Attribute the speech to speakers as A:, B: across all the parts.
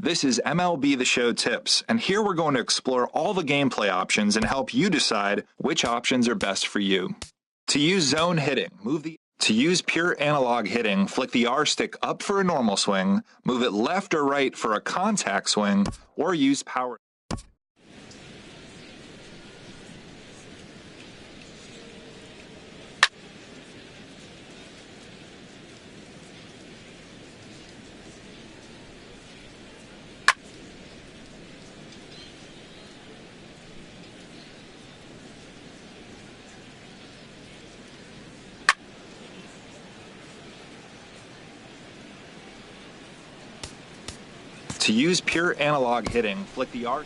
A: This is MLB The Show Tips, and here we're going to explore all the gameplay options and help you decide which options are best for you. To use zone hitting, to use pure analog hitting, flick the R stick up for a normal swing, move it left or right for a contact swing, or use power. To use pure analog hitting, flick the R.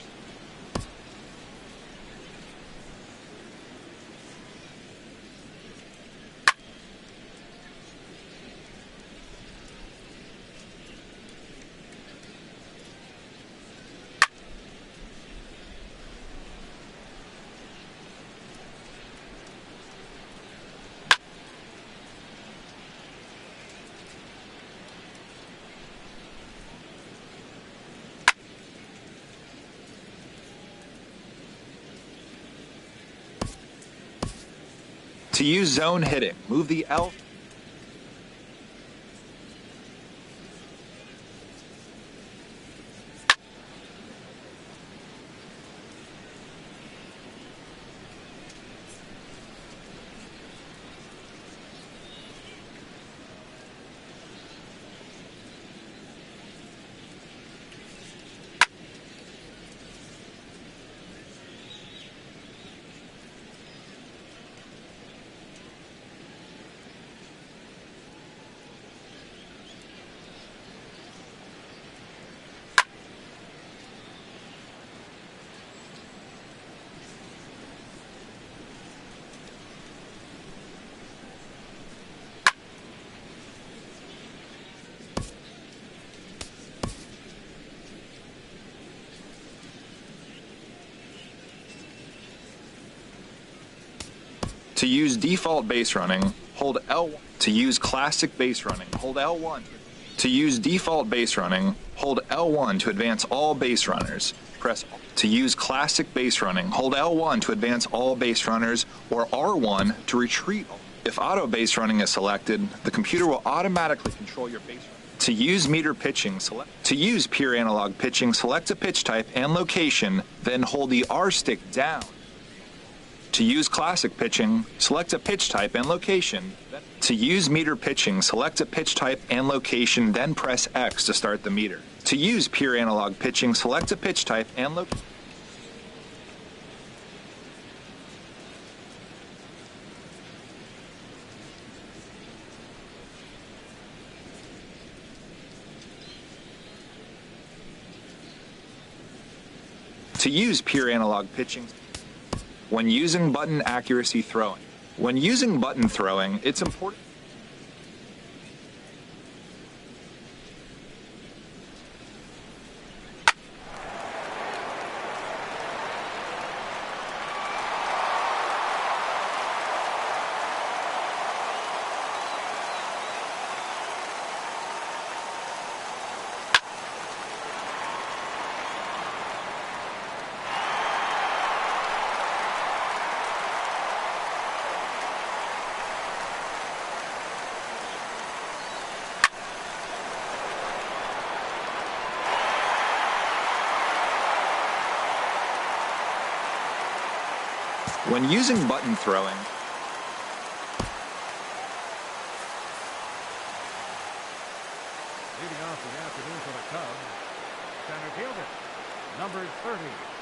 A: To use zone hitting, move the L. To use default base running, hold L1. To use classic base running, hold L1. To use default base running, hold L1 to advance all base runners. Press. To use classic base running, hold L1 to advance all base runners, or R1 to retreat. If auto base running is selected, the computer will automatically control your base running. To use meter pitching, to use pure analog pitching, select a pitch type and location, then hold the R stick down. To use classic pitching, select a pitch type and location. To use meter pitching, select a pitch type and location, then press X to start the meter. To use pure analog pitching, select a pitch type and location. To use pure analog pitching, when using button accuracy throwing. When using button throwing, it's important. When using button throwing,
B: leading off the afternoon for the Cubs, center fielder, number 30.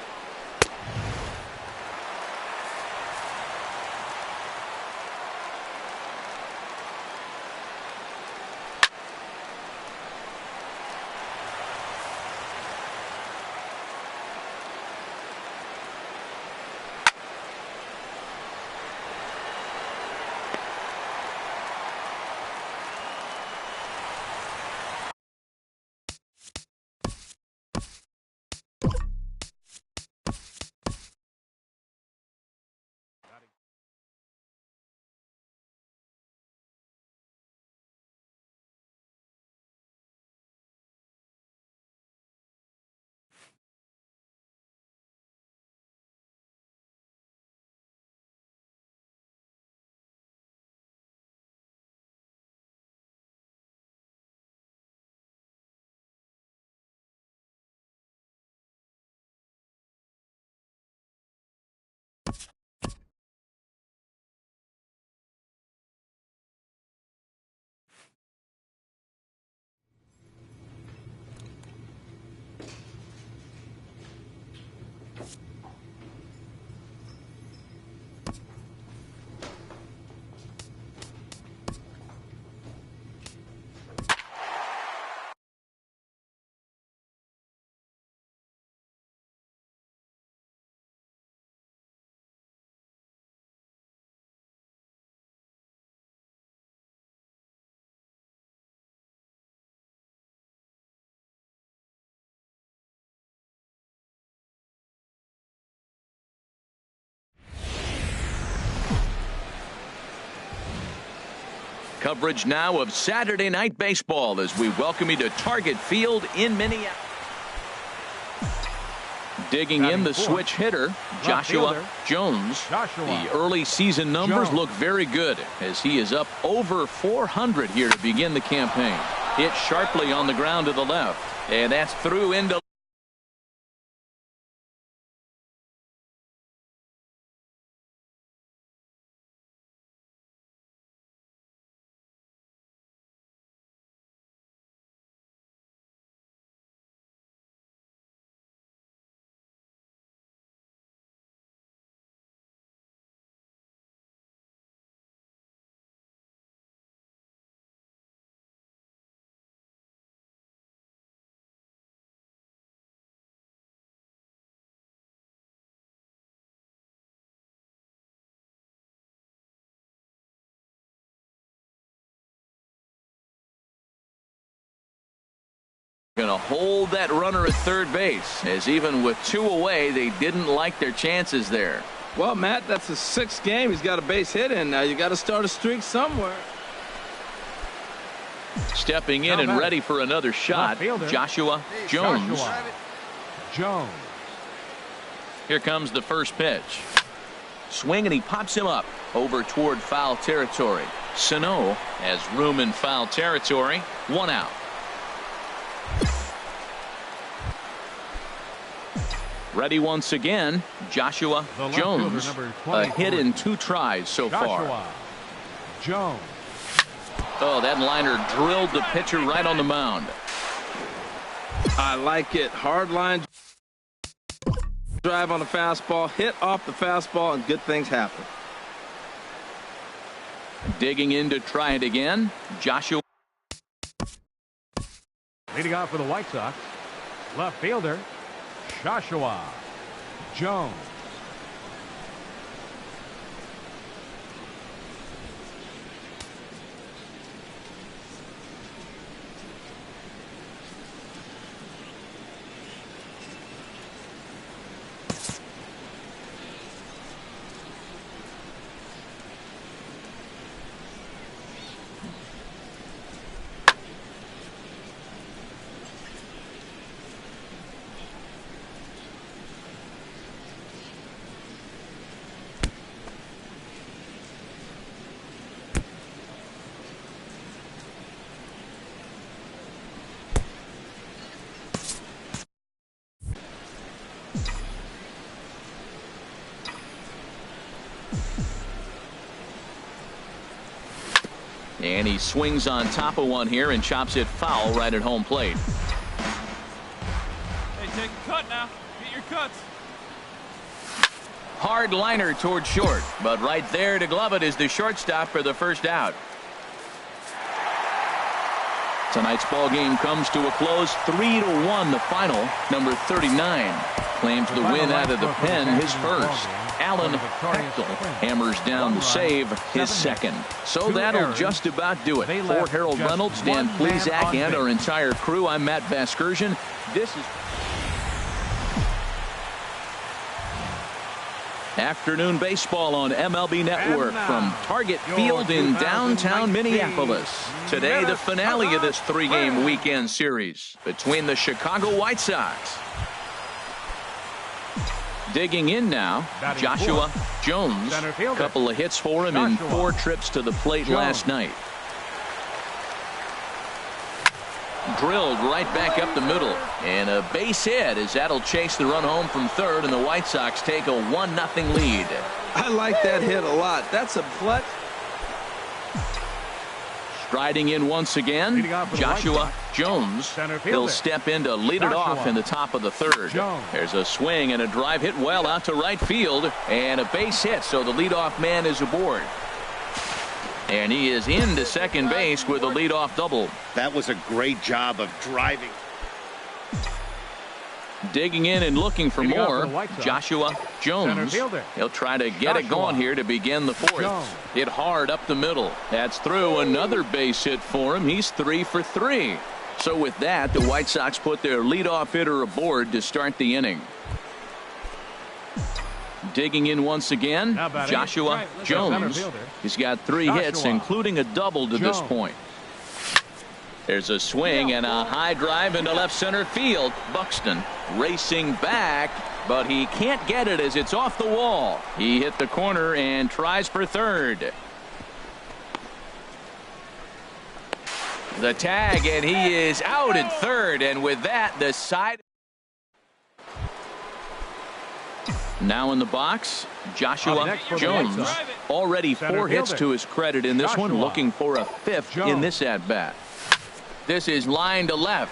C: Coverage now of Saturday Night Baseball as we welcome you to Target Field in Minneapolis. Digging in the switch hitter, Joshua Jones. The early season numbers look very good as he is up over 400 here to begin the campaign. Hit sharply on the ground to the left, and that's through into going to hold that runner at third base, as even with 2 away, they didn't like their chances there.
D: Well, Matt, that's his 6th game. He's got a base hit in now. You got to start a streak somewhere.
C: Stepping in and ready for another shot, Joshua Jones. Here comes the first pitch. Swing, and he pops him up over toward foul territory. Sano has room in foul territory. 1 out. Ready once again, Joshua Jones. A hit in 2 tries so far.
B: Jones.
C: Oh, that liner drilled the pitcher right on the mound.
D: I like it. Hard line drive on the fastball, hit off the fastball, and good things happen.
C: Digging in to try it again, Joshua.
B: Leading off for the White Sox, left fielder Joshua Jones.
C: And he swings on top of one here and chops it foul right at home plate.
E: Hey, take a cut now. Get your cuts.
C: Hard liner toward short, but right there to glove it is the shortstop for the first out. Tonight's ball game comes to a close, 3-1 the final. Number 39 claims the win out of the pen, his first. Alan Hextall hammers down the save, his second. So that'll just about do it. For Harold Reynolds, Dan Plesac, and our entire crew, I'm Matt Vasgersian. This is afternoon baseball on MLB Network from Target Field in downtown Minneapolis. Today, the finale of this 3-game weekend series between the Chicago White Sox. Digging in now, Joshua Jones. A couple of hits for him in 4 trips to the plate last night. Drilled right back up the middle, and a base hit as that'll chase the run home from third, and the White Sox take a 1-0 lead.
D: I like that hit a lot. That's a clutch.
C: Striding in once again, Joshua Jones. He'll step in to lead it off in the top of the third. There's a swing and a drive hit well out to right field, and a base hit, so the leadoff man is aboard. And he is into second base with a leadoff double.
F: That was a great job of driving.
C: Digging in and looking for more, Joshua Jones. He'll try to get it going here to begin the fourth. Hit hard up the middle. That's through. Another base hit for him. He's 3 for 3. So with that, the White Sox put their leadoff hitter aboard to start the inning. Digging in once again,
B: Now batting,
C: Joshua Jones.
B: center fielder.
C: He's got 3 hits,
B: Joshua
C: including a double to this
B: Jones.
C: point. There's a swing and a high drive into left center field. Buxton racing back, but he can't get it as it's off the wall. He hit the corner and tries for third. The tag, and he is out at third, and with that, the side. Now in the box, Joshua
B: next for the
C: Jones.
B: White Sox.
C: Already
B: Center
C: 4 hits
B: fielder.
C: to his credit in this one,
B: Joshua
C: looking for a 5th in
B: Jones.
C: this at-bat. This is line to left.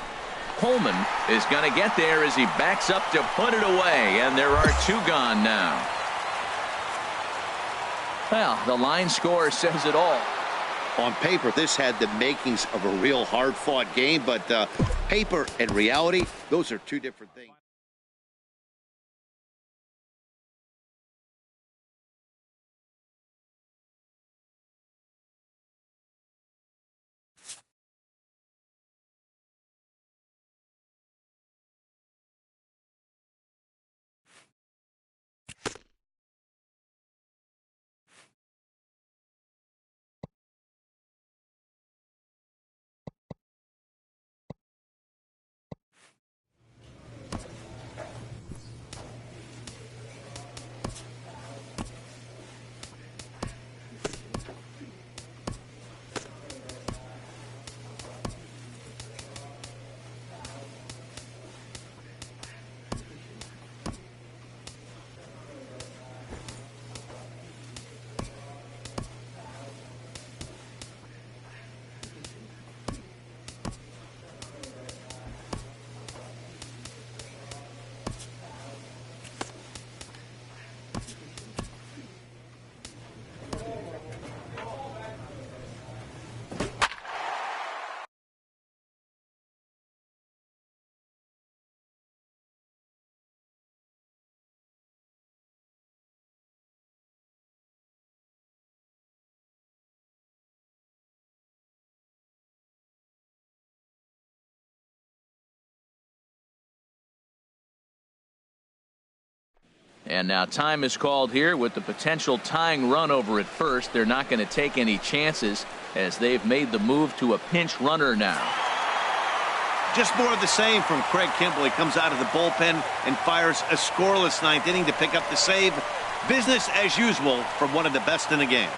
C: Coleman is going to get there as he backs up to put it away, and there are 2 gone now. Well, the line score says it all.
F: On paper, this had the makings of a real hard-fought game, but paper and reality, those are 2 different things.
C: And now time is called here with the potential tying run over at first. They're not going to take any chances as they've made the move to a pinch runner now.
F: Just more of the same from Craig Kimbrel. He comes out of the bullpen and fires a scoreless 9th inning to pick up the save. Business as usual from one of the best in the game.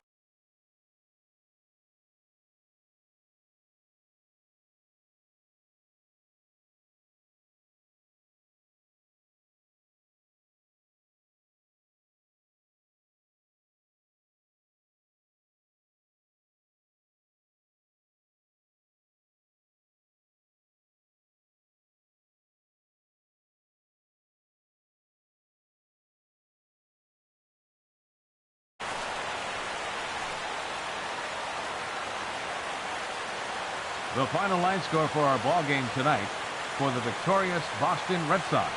B: The final line score for our ball game tonight for the victorious Boston Red Sox.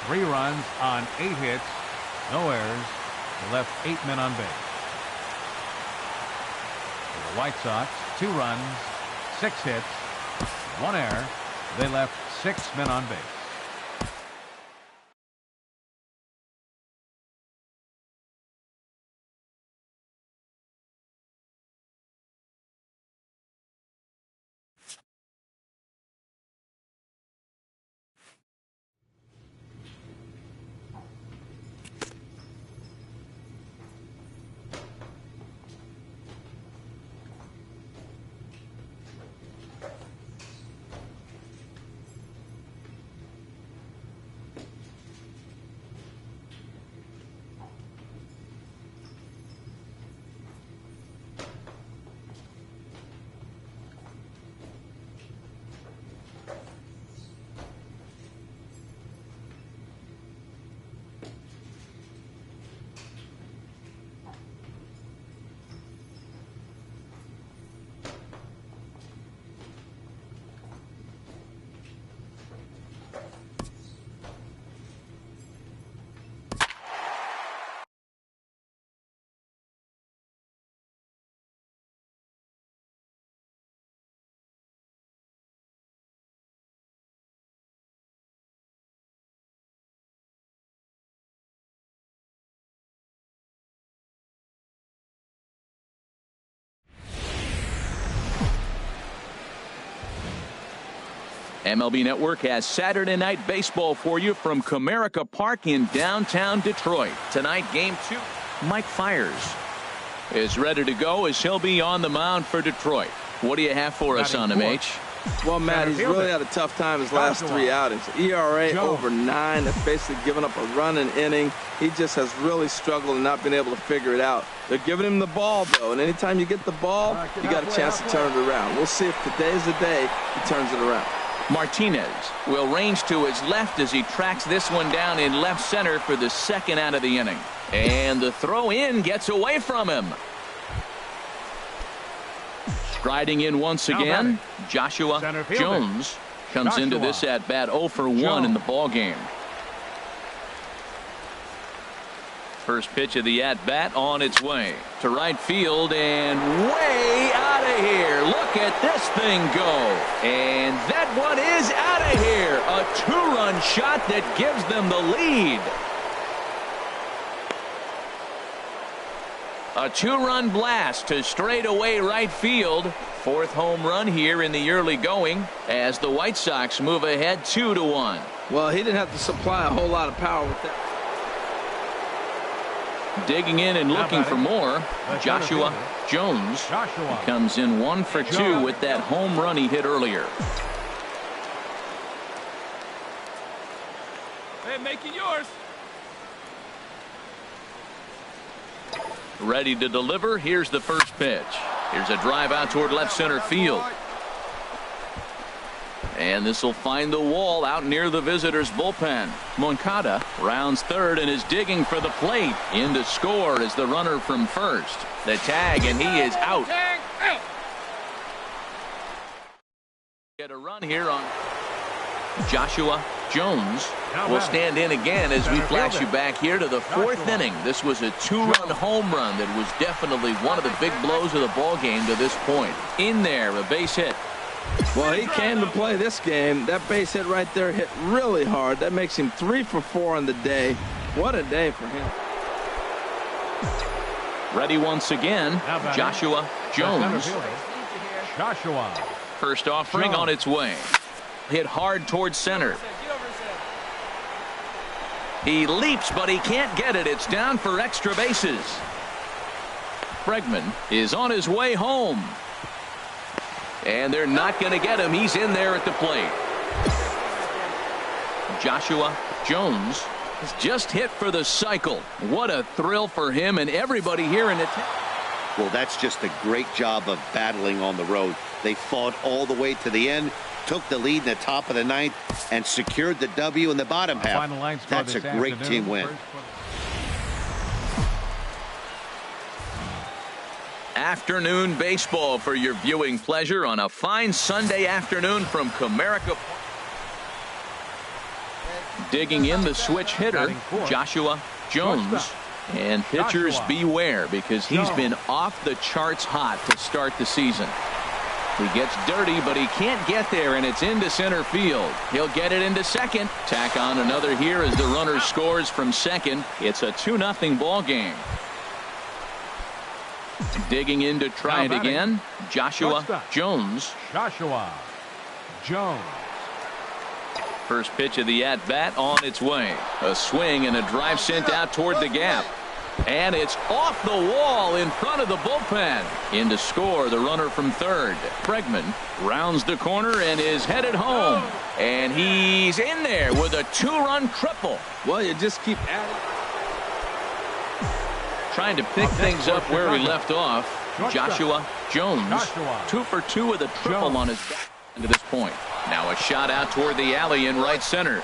B: 3 runs on 8 hits, no errors, left 8 men on base. For the White Sox, 2 runs, 6 hits, 1 error. They left 6 men on base.
C: MLB Network has Saturday Night Baseball for you from Comerica Park in downtown Detroit. Tonight, Game 2. Mike Fiers is ready to go as he'll be on the mound for Detroit. What do you have for us on him, H?
D: Well, Matt, he's really had a tough time his last 3 outings. ERA over 9. That's basically giving up a run an inning. He just has really struggled and not been able to figure it out. They're giving him the ball, though, and anytime you get the ball, you got a chance to turn it around. We'll see if today's the day he turns it around.
C: Martinez will range to his left as he tracks this one down in left center for the second out of the inning. And the throw in gets away from him. Striding in once again, Joshua Jones comes into this at bat 0 for 1 in the ball game. First pitch of the at bat on its way to right field and way out of here. Look at this thing go. And that one is out of here. A 2-run shot that gives them the lead. A 2-run blast to straightaway right field. 4th home run here in the early going as the White Sox move ahead 2-1.
D: Well, he didn't have to supply a whole lot of power with that.
C: Digging in and looking for more, Joshua Jones comes in 1 for 2 with that home run he hit earlier.
E: Hey, make it yours.
C: Ready to deliver. Here's the first pitch. Here's a drive out toward left center field. And this will find the wall out near the visitors' bullpen. Moncada rounds third and is digging for the plate. In to score is the runner from first. The tag, and he is out. Get a run here on Joshua Jones. Will stand in again as we flash you back here to the 4th inning. This was a 2-run home run that was definitely one of the big blows of the ball game to this point. In there, a base hit.
D: Well, he came to play this game. That base hit right there hit really hard. That makes him 3 for 4 on the day. What a day for him.
C: Ready once again, Joshua Jones. First offering on its way. Hit hard towards center. He leaps, but he can't get it. It's down for extra bases. Bregman is on his way home. And they're not going to get him. He's in there at the plate. Joshua Jones has just hit for the cycle. What a thrill for him and everybody here in the town.
F: Well, that's just a great job of battling on the road. They fought all the way to the end, took the lead in the top of the 9th, and secured the W in the bottom half. That's a great team win.
C: Afternoon baseball for your viewing pleasure on a fine Sunday afternoon from Comerica. Digging in the switch hitter, Joshua Jones. And pitchers beware, because he's been off the charts hot to start the season. He gets dirty, but he can't get there, and it's into center field. He'll get it into second. Tack on another here as the runner scores from second. It's a 2-0 ball game. Digging in to try it again, Joshua Jones. First pitch of the at-bat on its way. A swing and a drive sent out toward the gap. And it's off the wall in front of the bullpen. In to score, the runner from third. Bregman rounds the corner and is headed home. And he's in there with a 2-run triple.
D: Well, you just keep adding.
C: Trying to pick things up where he left off. Joshua Jones, 2 for 2 with a triple on his back to this point. Now a shot out toward the alley in right center.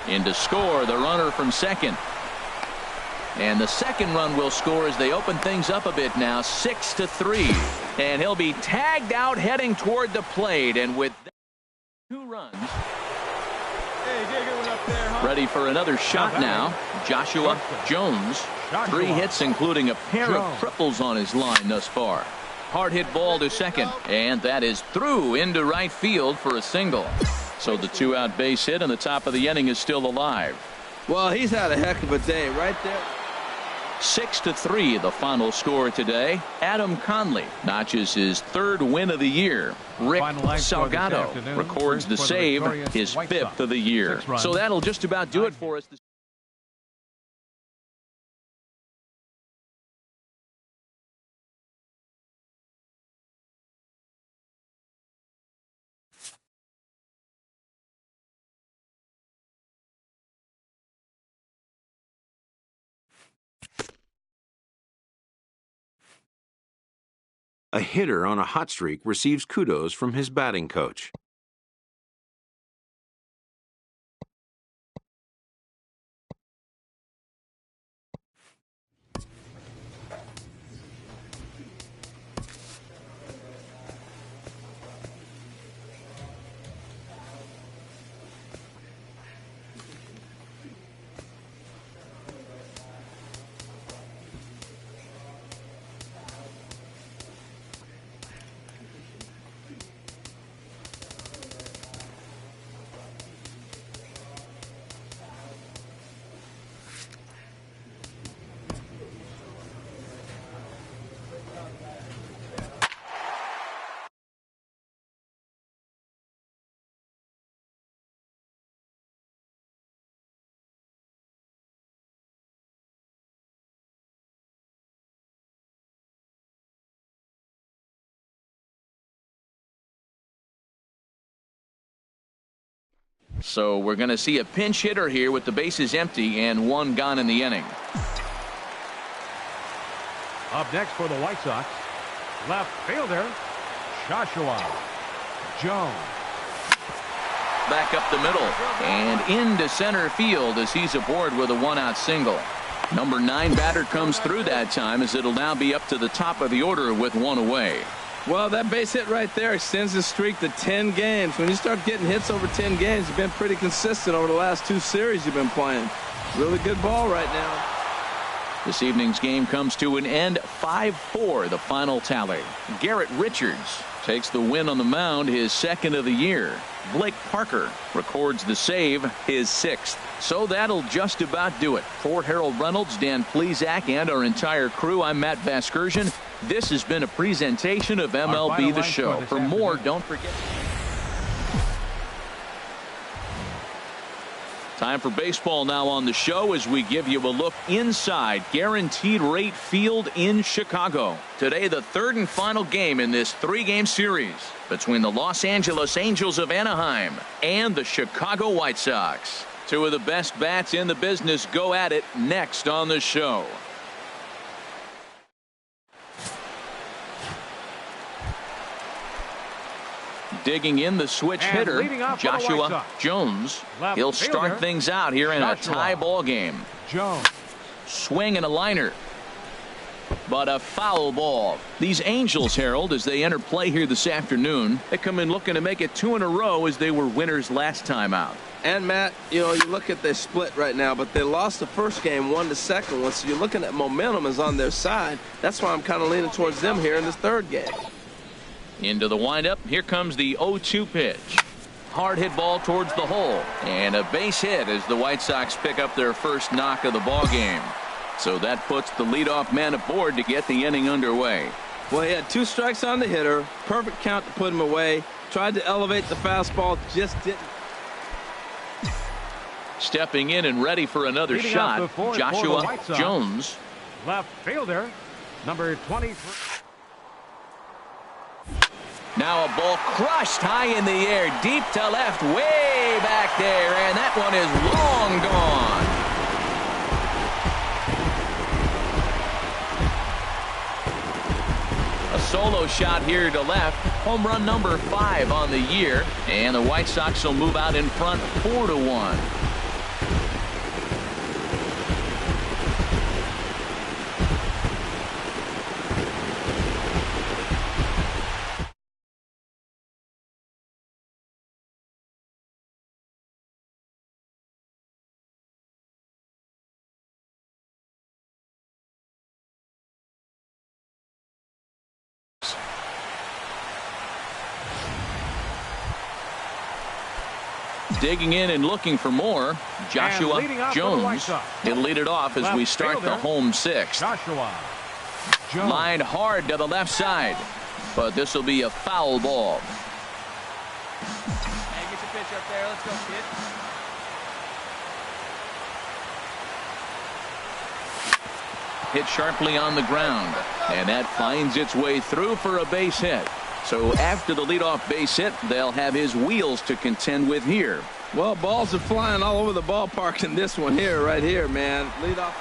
C: In to score, the runner from second. And the second run will score as they open things up a bit now, 6-3. And he'll be tagged out heading toward the plate. And with 2 runs, ready for another shot now, Joshua Jones. 3 hits, including a pair of triples on his line thus far. Hard hit ball to second, and that is through into right field for a single. So the 2-out base hit and the top of the inning is still alive.
D: Well, he's had a heck of a day right there.
C: 6-3 the final score today. Adam Conley notches his 3rd win of the year. Rick Salgado records the save, his 5th of the year. So that'll just about do it for us.
G: A hitter on a hot streak receives kudos from his batting coach.
C: So we're going to see a pinch hitter here with the bases empty and 1 gone in the inning.
B: Up next for the White Sox, left fielder Joshua Jones.
C: Back up the middle and into center field as he's aboard with a 1-out single. Number 9 batter comes through that time as it'll now be up to the top of the order with 1 away.
D: Well, that base hit right there extends the streak to 10 games. When you start getting hits over 10 games, you've been pretty consistent over the last 2 series you've been playing. Really good ball right now.
C: This evening's game comes to an end. 5-4 the final tally. Garrett Richards takes the win on the mound, his 2nd of the year. Blake Parker records the save, his 6th. So that'll just about do it. For Harold Reynolds, Dan Plesac, and our entire crew, I'm Matt Vasgersian. This has been a presentation of MLB The Show. For more, don't forget. Time for baseball now on the show as we give you a look inside Guaranteed Rate Field in Chicago. Today, the 3rd and final game in this 3-game series between the Los Angeles Angels of Anaheim and the Chicago White Sox. 2 of the best bats in the business go at it next on the show. Digging in the switch hitter, Joshua Jones. He'll start things out here in a tie ball game.
B: Jones.
C: Swing and a liner. But a foul ball. These Angels, Harold, as they enter play here this afternoon, they come in looking to make it 2 in a row as they were winners last time out.
D: And Matt, you know, you look at their split right now, but they lost the first game, won the second one. So you're looking at momentum is on their side. That's why I'm kind of leaning towards them here in this 3rd game.
C: Into the windup. Here comes the 0-2 pitch. Hard hit ball towards the hole. And a base hit as the White Sox pick up their first knock of the ball game. So that puts the leadoff man aboard to get the inning underway.
D: Well, he had 2 strikes on the hitter. Perfect count to put him away. Tried to elevate the fastball. Just didn't.
C: Stepping in and ready for another shot, Joshua Jones.
B: Left fielder, number 23.
C: Now a ball crushed high in the air, deep to left, way back there, and that one is long gone. A solo shot here to left, home run number 5 on the year, and the White Sox will move out in front 4-1. Digging in and looking for more, Joshua Jones. He'll lead it off as we start the home sixth.
B: Joshua Jones.
C: Lined hard to the left side, but this will be a foul ball.
E: Hey, get your pitch up there. Let's go, kid.
C: Hit sharply on the ground, and that finds its way through for a base hit. So after the leadoff base hit, they'll have his wheels to contend with here.
D: Well, balls are flying all over the ballpark in this one here, right here, man. Leadoff.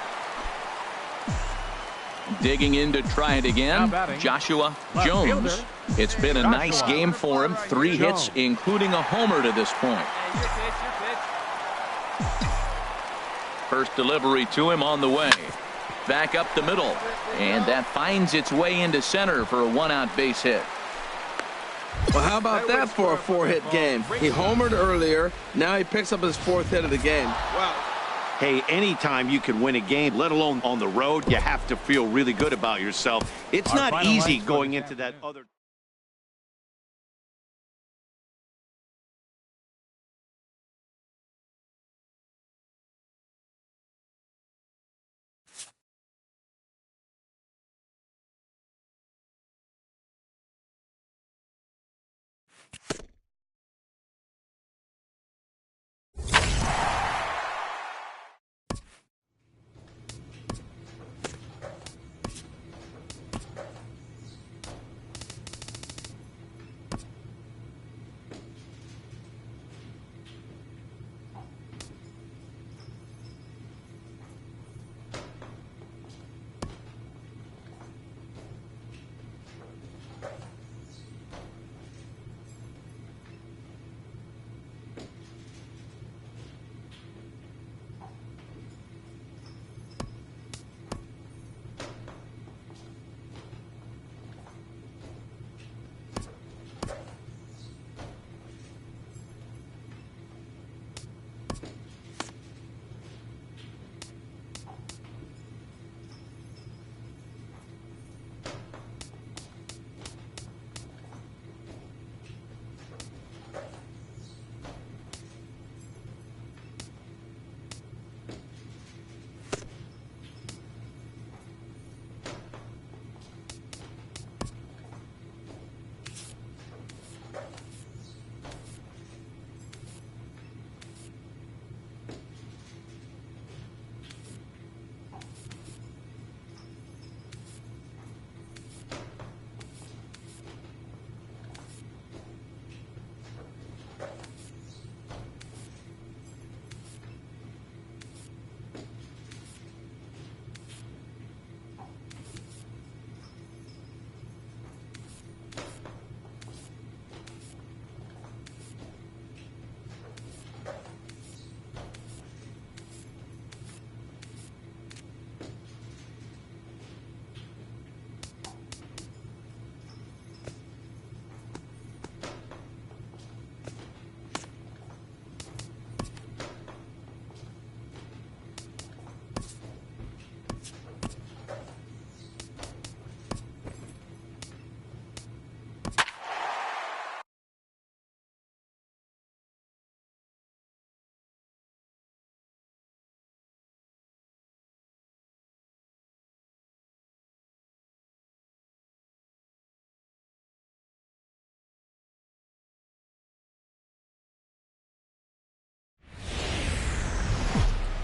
C: Digging in to try it again, Joshua Jones. It's been a nice game for him. 3 hits, including a homer to this point.
E: Hey, your pitch, your pitch.
C: First delivery to him on the way. Back up the middle, and that finds its way into center for a 1-out base hit.
D: Well, how about that for a 4-hit game? He homered earlier. Now he picks up his 4th hit of the game. Wow.
F: Hey, anytime you can win a game, let alone on the road, you have to feel really good about yourself. It's not easy going into that other.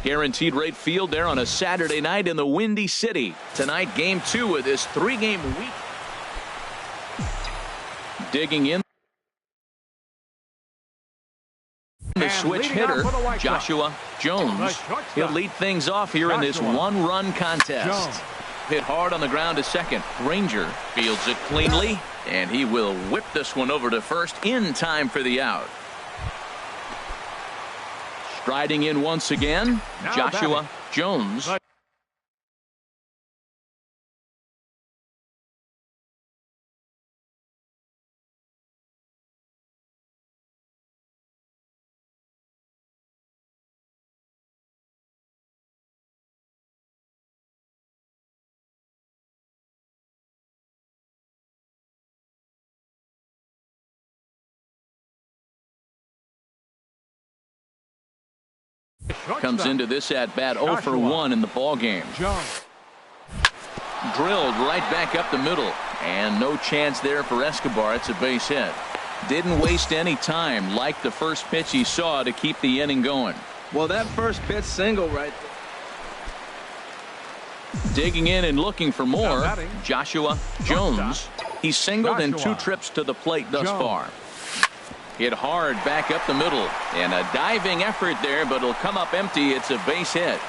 C: Guaranteed Rate Field there on a Saturday night in the Windy City. Tonight, game 2 of this 3-game week. Digging in. The switch hitter, Joshua Jones. He'll lead things off here in this 1-run contest. Hit hard on the ground to second. Ranger fields it cleanly, and he will whip this one over to first in time for the out. Striding in once again, Joshua Jones. comes into this at-bat 0 for 1 in the ballgame. Drilled right back up the middle, and no chance there for Escobar. It's a base hit. Didn't waste any time, like the first pitch he saw, to keep the inning going.
D: Well, that first pitch single right there.
C: Digging in and looking for more, Joshua Jones. He's singled in 2 trips to the plate thus far. Hit hard back up the middle, and a diving effort there, but it'll come up empty. It's a base hit.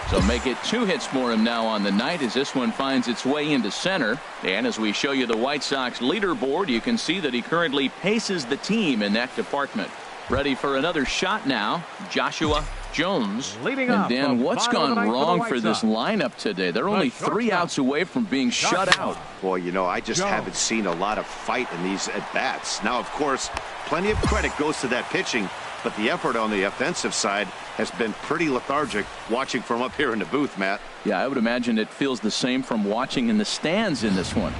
C: So make it 2 hits for him now on the night as this one finds its way into center. And as we show you the White Sox leaderboard, you can see that he currently paces the team in that department. Ready for another shot now, Joshua Jones. And Dan, what's gone wrong for this lineup today? They're only 3 outs away from being shut out.
F: Boy, you know, I just haven't seen a lot of fight in these at-bats. Now, of course, plenty of credit goes to that pitching, but the effort on the offensive side has been pretty lethargic watching from up here in the booth, Matt.
C: Yeah, I would imagine it feels the same from watching in the stands in this one.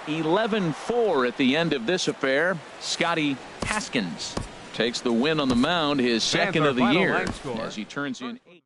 C: (11-4) at the end of this affair. Scotty Haskins takes the win on the mound, his second of the year, as he turns in 8.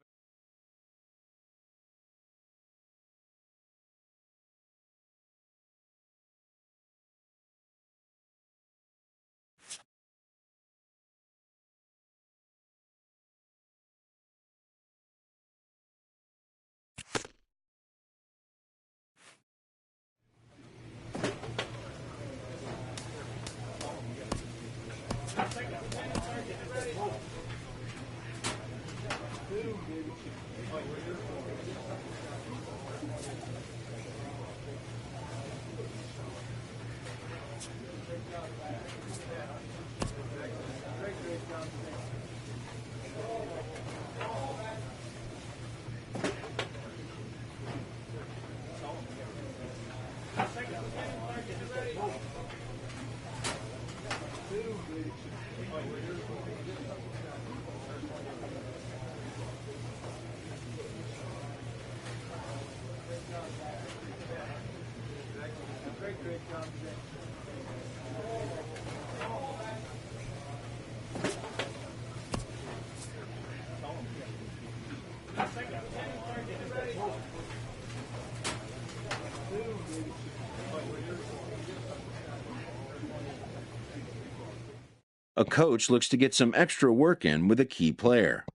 G: A coach looks to get some extra work in with a key player.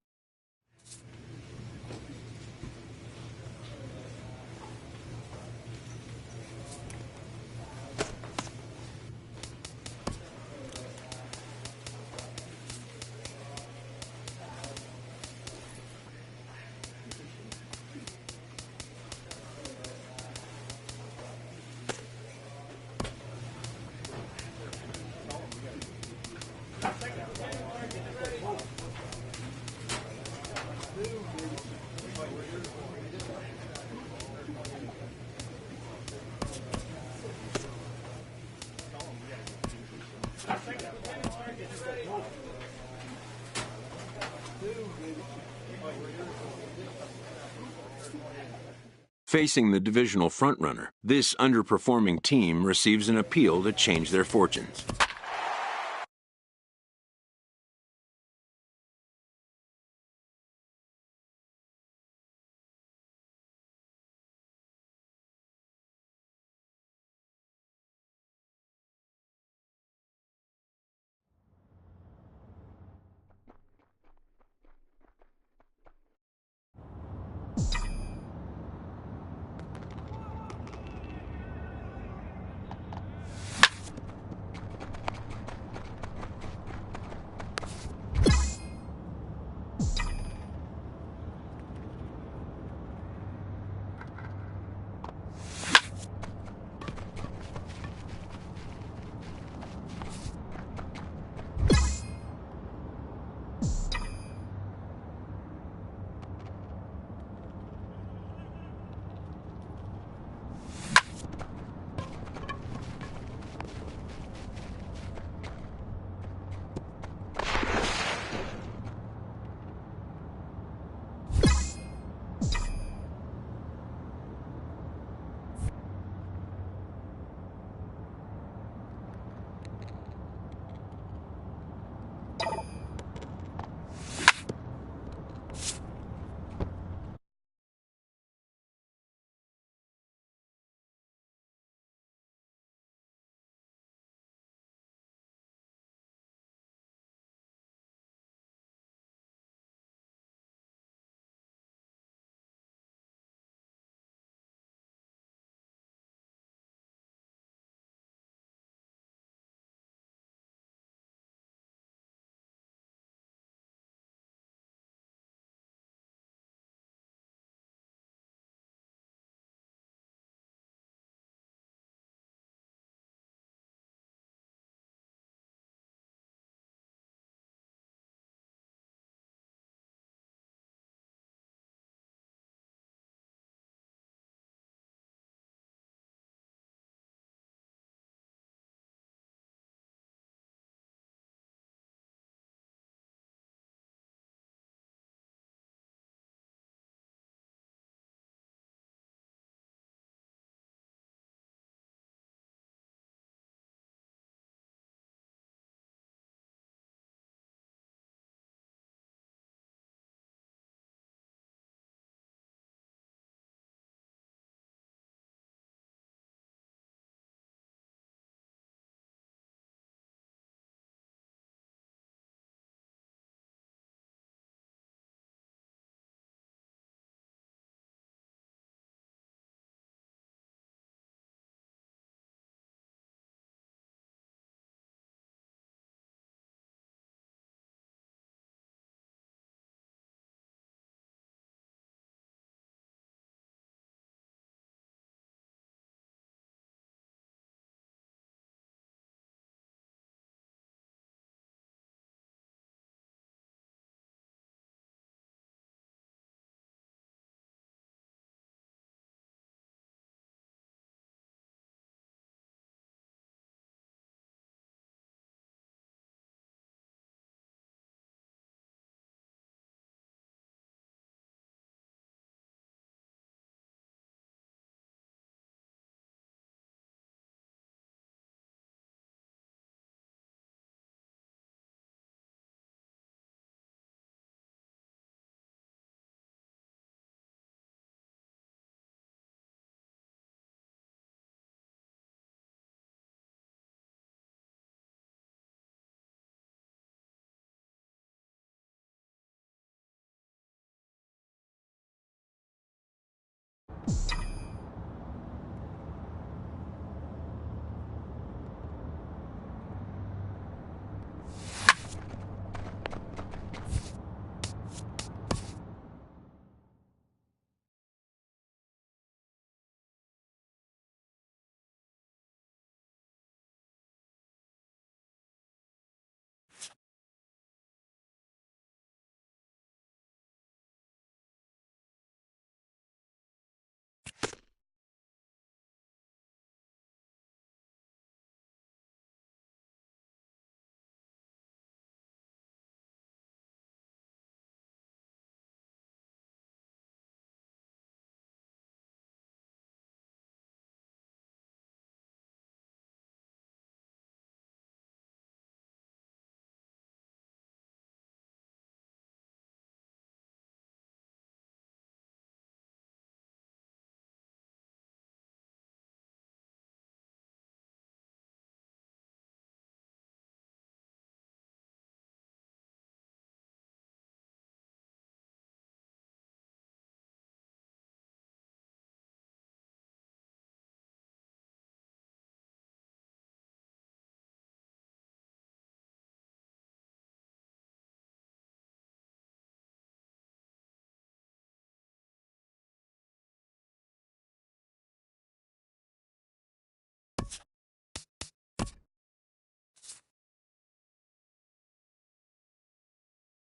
G: Facing the divisional frontrunner, this underperforming team receives an appeal to change their fortunes.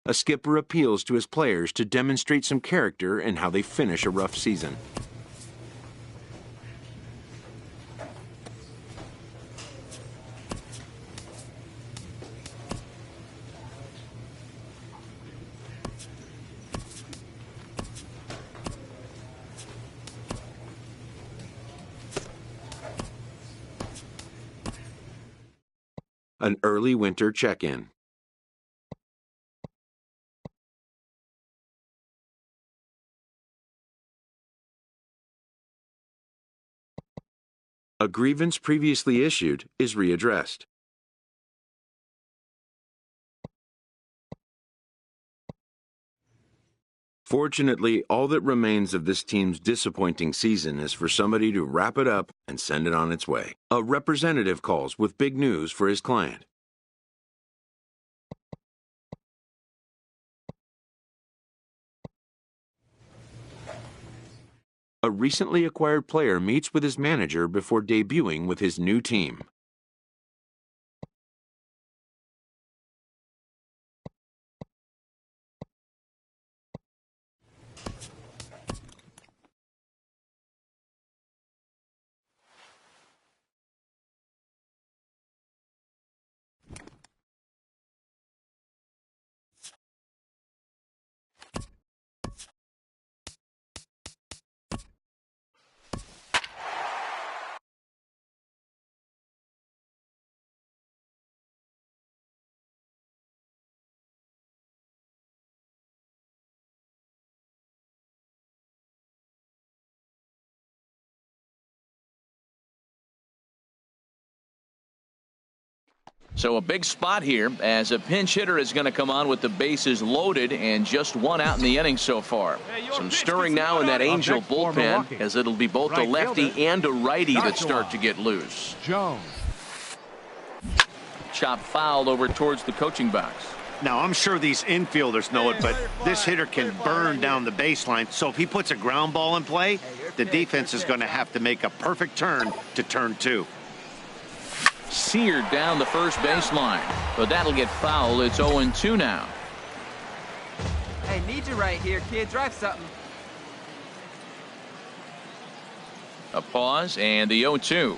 G: A skipper appeals to his players to demonstrate some character in how they finish a rough season. An early winter check-in. A grievance previously issued is readdressed. Fortunately, all that remains of this team's disappointing season is for somebody to wrap it up and send it on its way. A representative calls with big news for his client. A recently acquired player meets with his manager before debuting with his new team.
C: So a big spot here as a pinch hitter is going to come on with the bases loaded and just one out in the inning so far. Some stirring now in that Angel bullpen as it'll be both a lefty and a righty that start to get loose.
B: Jones.
C: Chop foul over towards the coaching box.
F: Now, I'm sure these infielders know it, but this hitter can burn down the baseline. So if he puts a ground ball in play, the defense is going to have to make a perfect turn to turn two.
C: Seared down the first baseline, but that'll get foul. It's 0-2 now.
E: Hey, need you right here, kid. Drive something.
C: A pause and the 0-2.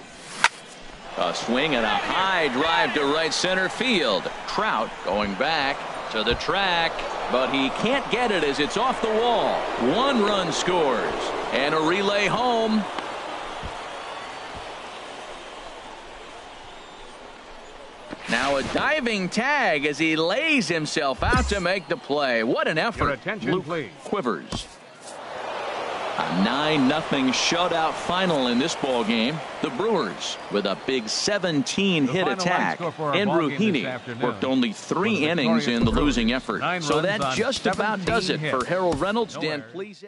C: A swing and a high drive to right center field. Trout going back to the track, but he can't get it as it's off the wall. One run scores and a relay home. Now a diving tag as he lays himself out to make the play. What an effort. Luke Quivers. A 9-0 shutout final in this ball game. The Brewers with a big 17-hit attack. Andrew Heaney worked only 3 innings in the losing effort. So that just about does it for Harold Reynolds. Dan, please.